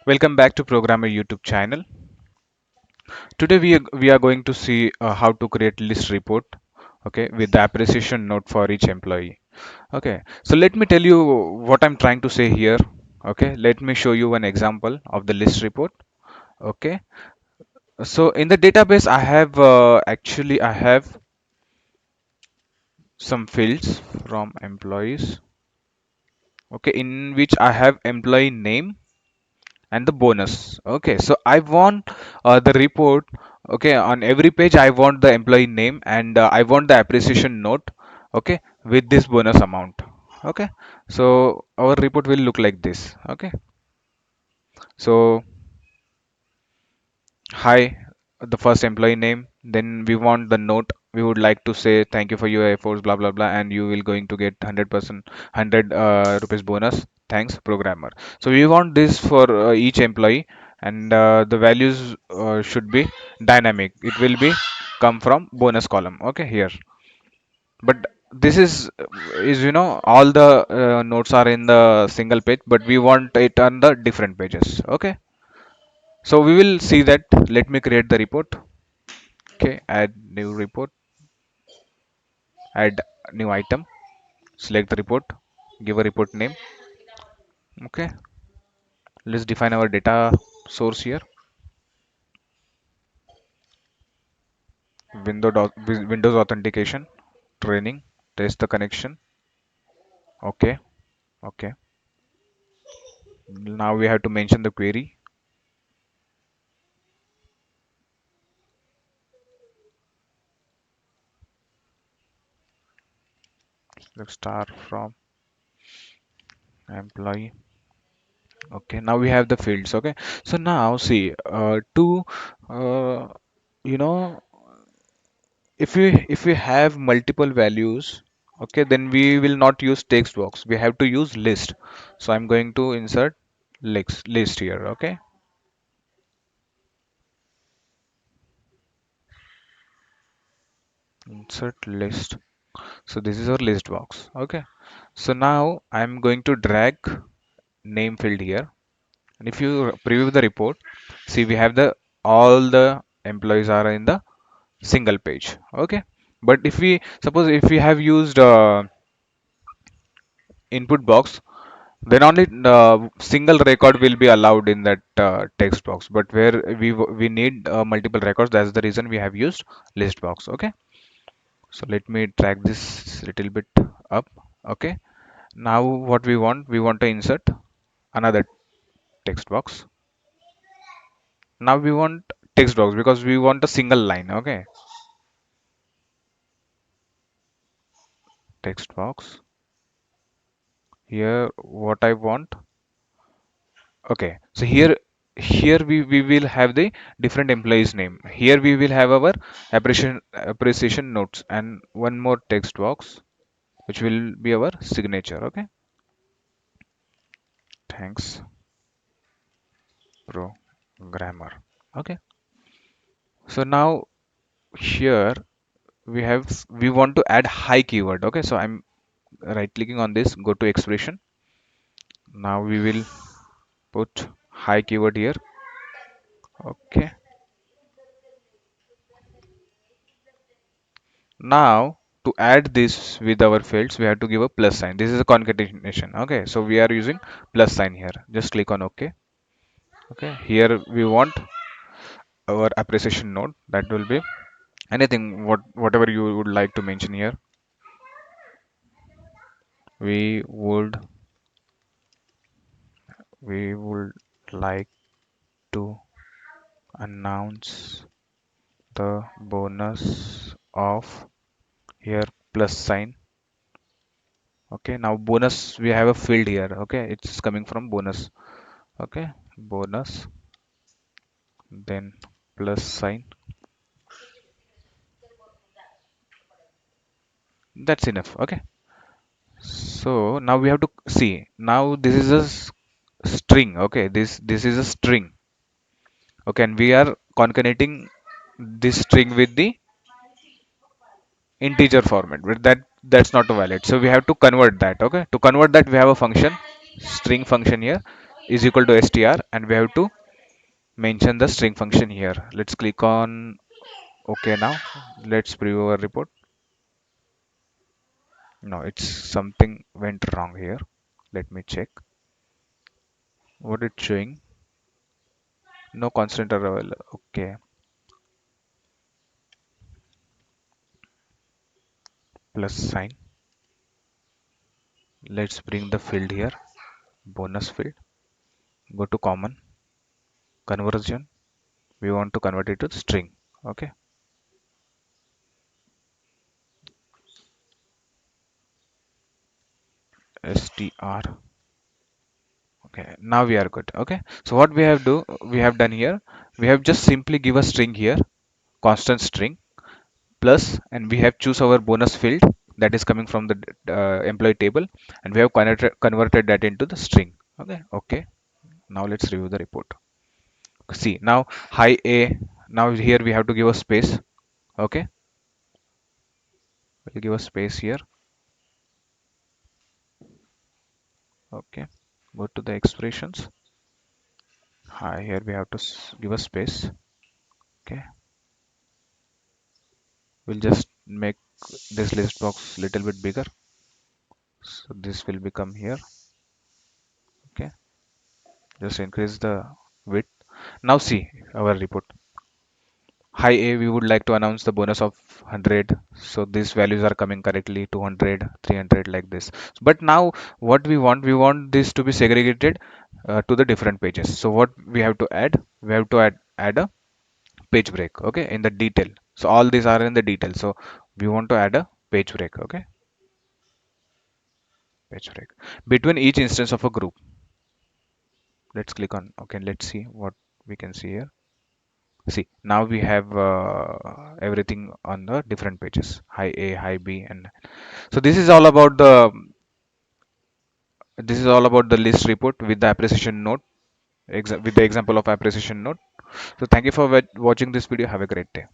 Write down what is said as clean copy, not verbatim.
Welcome back to Programmer YouTube channel. Today we are going to see how to create list report, okay, with the appreciation note for each employee. Okay, so let me tell you what I'm trying to say here. Okay, let me show you an example of the list report. Okay, so in the database I have some fields from employees. Okay, in which I have employee name and the bonus. Okay, so I want the report. Okay, on every page I want the employee name and I want the appreciation note. Okay, with this bonus amount. Okay, so our report will look like this. Okay, so hi, the first employee name. Then we want the note. We would like to say thank you for your efforts, blah blah blah, and you will going to get 100% 100 rupees bonus. Thanks, programmer. So we want this for each employee, and the values should be dynamic. It will be come from bonus column. Okay, here. But this is all the notes are in the single page, but we want it on the different pages. Okay. So we will see that. Let me create the report. Okay, add new report, add new item, select the report, give a report name. Okay, let's define our data source here. Windows authentication, training, test the connection. Okay, okay. Now we have to mention the query. Let's start from employee. Okay, now we have the fields. Okay, so now see to uh, you know if we have multiple values, okay, then we will not use text box, we have to use list. So I'm going to insert list here. Okay, insert list. So this is our list box. Okay, so now I'm going to drag name field here, and if you preview the report, see we have the all the employees are in the single page. Okay, but if we suppose if we have used input box, then only single record will be allowed in that text box. But where we need multiple records, that's the reason we have used list box. Okay, so let me drag this little bit up. Okay, now what we want to insert another text box. Now we want text box because we want a single line. Okay, text box here, what I want. Okay, so here we will have the different employees name. Here we will have our appreciation notes and one more text box which will be our signature. Okay, thanks programmer. Okay, so now here we want to add high keyword. Okay, so I'm right clicking on this, go to expression. Now we will put high keyword here. Okay, now, to add this with our fields, we have to give a plus sign. This is a concatenation. Okay, so we are using plus sign here. Just click on OK. Okay, here we want our appreciation note. That will be anything, whatever you would like to mention here. We would we would like to announce the bonus of here plus sign. Okay, now bonus we have a field here. Okay, it's coming from bonus. Okay, bonus, then plus sign. That's enough. Okay, so now we have to see, now this is a string. Okay, this is a string. Okay, and we are concatenating this string with the integer format, but that's not valid, so we have to convert that. Okay, to convert that we have a function, string function here. is equal to str, and we have to mention the string function here. Let's click on OK now. Let's preview our report. No, it's something went wrong here. Let me check what it's showing. No constant available. Okay, plus sign. Let's bring the field here. Bonus field. Go to common conversion. We want to convert it to string. Okay, str. Okay, now we are good. Okay, so what we have done here, we have just simply give a string here, constant string plus, and we have choose our bonus field that is coming from the employee table, and we have converted that into the string. Okay, okay. Now let's review the report. See now, hi A. Now here we have to give a space. Okay, we'll give a space here. Okay, go to the expressions. Hi, here we have to give a space. Okay, we'll just make this list box little bit bigger. So this will become here. Okay, just increase the width. Now see our report. Hi A, we would like to announce the bonus of 100. So these values are coming correctly, 200, 300, like this. But now what we want this to be segregated to the different pages. So what we have to add? We have to add a page break, okay, in the detail. So all these are in the detail. So we want to add a page break, okay, page break between each instance of a group. Let's click on, okay, let's see what we can see here. See, now we have everything on the different pages. High A, high B, and so this is all about the list report with the appreciation note, with the example of appreciation note. So thank you for watching this video. Have a great day.